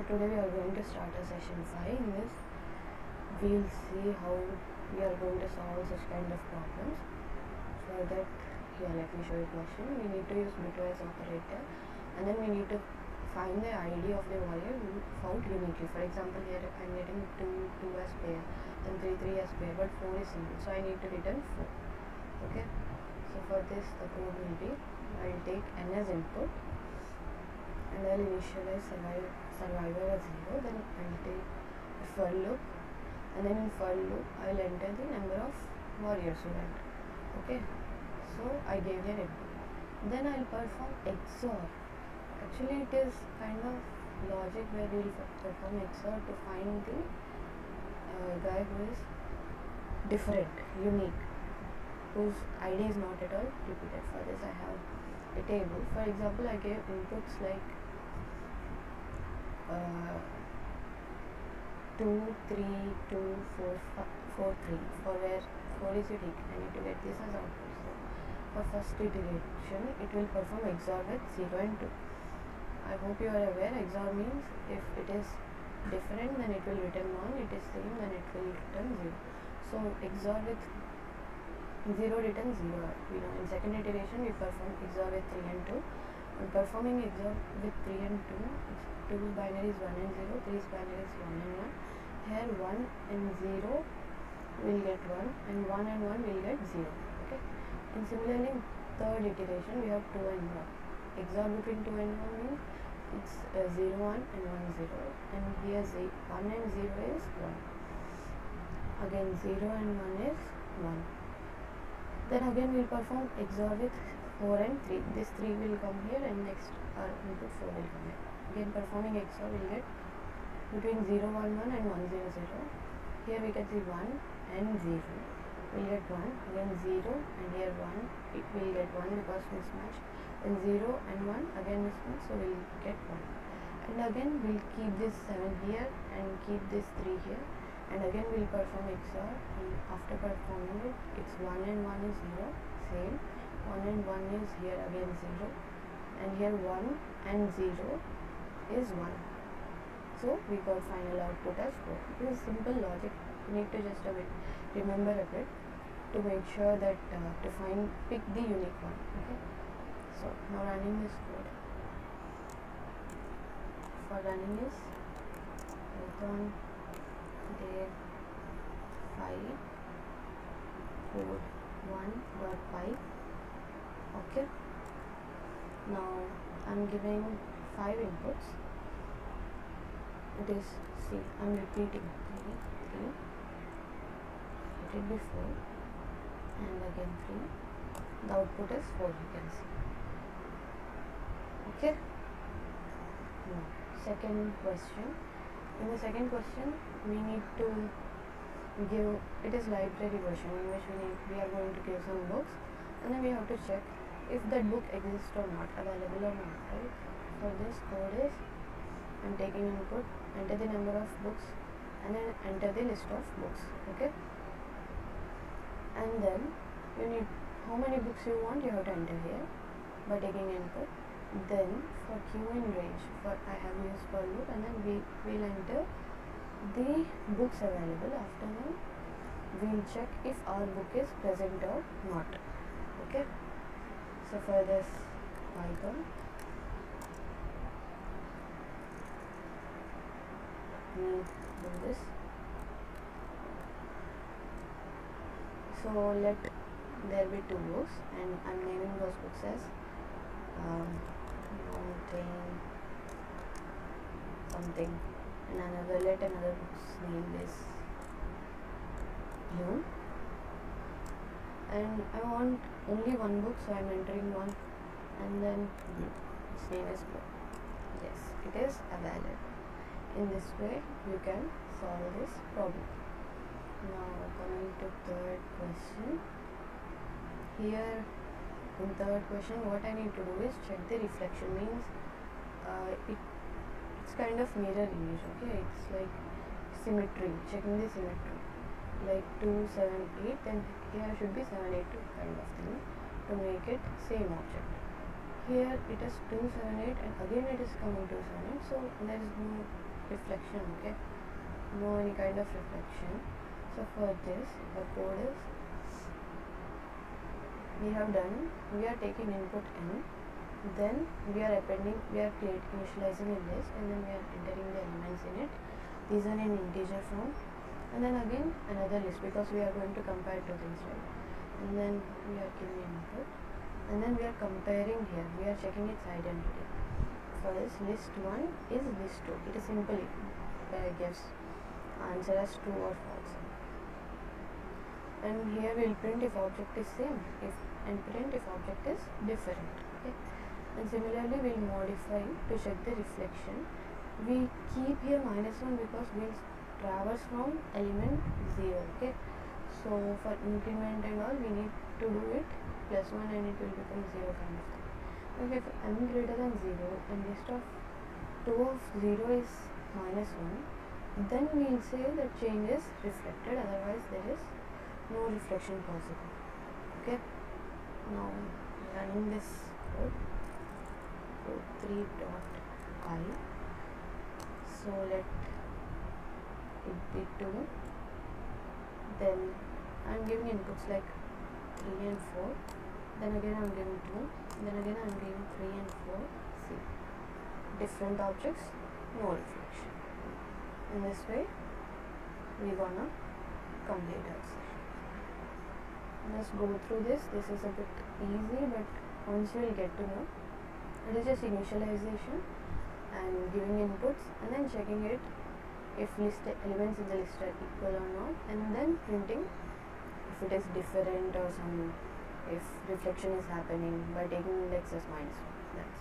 today we are going to start a session 5. In this we'll see how we are going to solve such kind of problems. For that, let me show you a question. We need to use bitwise operator, and then we need to find the ID of the variable found uniquely. For example, here I am getting 2 as pair, then 3 as pair, but 4 is single, so I need to return 4. Okay, so for this the code will be, I will take n as input and I will initialize survivor as 0, then I will take a for loop, and then in for loop I will enter the number of warriors who went. Okay, so I gave here input, then I will perform XOR. Actually it is kind of logic where we will perform XOR to find the guy who is different, unique, whose ID is not at all repeated. For this I have a table. For example, I gave inputs like 2, 3, 2, 4, 4, 3, for where 4 is unique. I need to get this as output. So for first iteration it will perform XOR with 0 and 2. I hope you are aware XOR means if it is different then it will return 1, it is same then it will return 0. So XOR with 0 returns 0. We know in second iteration we perform XOR with 3 and 2. On performing XOR with 3 and 2, 2's binary is 1 and 0, 3's binary is 1 and 1. Here 1 and 0 will get 1 and 1 and 1 will get 0. Okay. And similarly in third iteration we have 2 and 1. XOR between 2 and 1 means it's 0, 1 and 1, 0. And here 1 and 0 is 1. Again 0 and 1 is 1. Then again we will perform XOR with 4 and 3. This 3 will come here and next our input 4 will come here. Again performing XOR will get between 0, 1, 1 and 1, 0, 0. Here we can see 1 and 0. We'll get 1, again 0 and here 1. It will get 1 because mismatch. Then 0 and 1 again mismatch, so we'll get 1. And again we'll keep this 7 here and keep this 3 here. And again we'll perform XOR, and after performing it, it's 1 and 1 is 0, same, 1 and 1 is here again 0, and here 1 and 0 is 1. So we got final output as 4. This is simple logic. You need to just remember a bit to make sure that pick the unique one. Okay. So now running this code. For running this, Python deb 5 code 1.py. Okay. Now I'm giving 5 inputs. It is, see, I'm repeating 3, it did before, and again 3. The output is 4, you can see. Okay. Now second question. In the second question we need to give, it is library version in which we are going to give some books, and then we have to check if that book exists or not, available or not, right? For this code is, I'm taking input, enter the number of books and then enter the list of books. Okay, and then you need how many books you want, you have to enter here by taking input. Then for queue in range, for I have used for loop, and then we will enter the books available. After that we will check if our book is present or not. Okay, so for this Python we do this. So let there be 2 books, and I'm naming those books as mountain something, and let another book's name is blue, and I want only one book, so I'm entering 1 and then blue. Its name is blue. Yes, it is valid. In this way you can solve this problem. Now coming to third question. Here in third question what I need to do is check the reflection, means it's kind of mirror image. Okay, it's like symmetry, checking the symmetry, like 2, 7, 8, then here should be 7, 8, 2 kind of thing to make it same object. Here it is 2, 7, 8 and again it is coming 2, 7, 8, so there is no reflection. Okay, no any kind of reflection. So for this, the code is, we have done, we are taking input n, then we are appending, we are initializing a list, and then we are entering the elements in it. These are in integer form, and then again another list, because we are going to compare two things, right? And then we are giving input, and then we are comparing here, we are checking its identity. For this, list 1 is list 2. It is simply gives answer as true or false. And here we will print if object is same, and print if object is different. Okay. And similarly we will modify to check the reflection. We keep here -1 because we will traverse from element 0. Okay. So for increment and all, we need to do it +1 and it will become 0 kind of thing. Okay, if m greater than 0 and list of 2 of 0 is -1, then we will say that change is reflected, otherwise there is no reflection possible. Okay, now running this code, code3.i. So let it be 2, then I am giving inputs like 3 and 4, then again I am giving 2, then again I am giving 3 and 4. See, different objects, no reflection. In this way we gonna complete our session. Let's go through this. This is a bit easy, but once you will get to know, it is just initialization and giving inputs and then checking it if list elements in the list are equal or not, and then printing if it is different or some, if reflection is happening by taking index as -1. That's